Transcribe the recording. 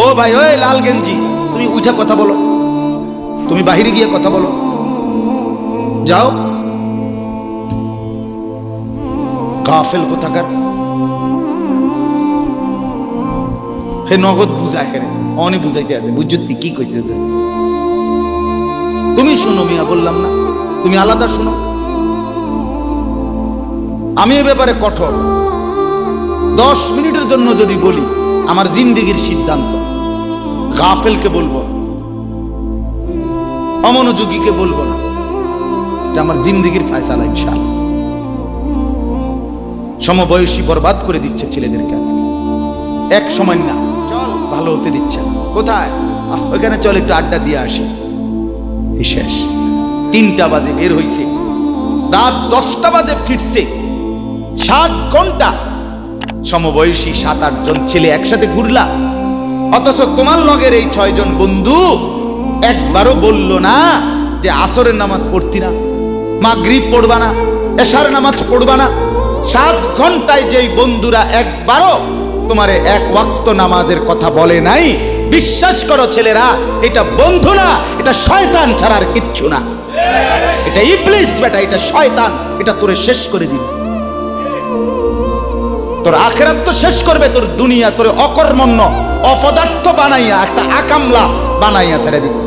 ও ভাই, ওই লাল গেঞ্জি, তুমি উঠে কথা বলো, তুমি বাহিরে গিয়ে কথা বলো, যাও। গাফেল কোথাকার। হে নগদ বুঝায়, হে অনেক বুঝাইতে আছে, বুঝতে কি কইছে? তুমি শোনো মিয়া, বললাম না তুমি আলাদা শোনো। আমি এ ব্যাপারে কঠোর। 10 মিনিটের জন্য যদি বলি, আমার জিন্দেগির সিদ্ধান্ত, গাফেলকে বলবো, অমনোযোগীকে বলবো না, এটা আমার জিন্দেগির ফয়সালা ইনশাআল্লাহ। সমবয়সী বরবাদ করে দিচ্ছে ছেলেদের কাছে, এক সময় না, চল ভালো হতে দিচ্ছে না। কোথায়? ওইখানে চল একটু আড্ডা দিয়ে আসি। শেষ 3টা বাজে বের হইছে, রাত 10টা বাজে ফিরছে, 7 ঘন্টা। সমবয়সী 7-8 জন ছেলে একসাথে ঘুরলা, অথচ তোমার লগের এই 6 জন বন্ধু একবারও বলল না যে আসরের নামাজ পড়তি না, মাগরিব পড়বা না, এশার নামাজ পড়বা না। 7 ঘন্টায় যেই বন্ধুরা একবারও তোমারে 1 ওয়াক্ত নামাজের কথা বলে নাই, বিশ্বাস করো ছেলেরা, এটা বন্ধু না, এটা শয়তান ছাড়া আর কিচ্ছু না। এটা ইবলিস বেটা, এটা শয়তান, এটা তোরে শেষ করে দিবে। তোর আখিরাত তো শেষ করবে, তোর দুনিয়া তোরে অকর্মণ্য অপদার্থ বানাইয়া, একটা আকামলা বানাইয়া ছেড়ে দিবে।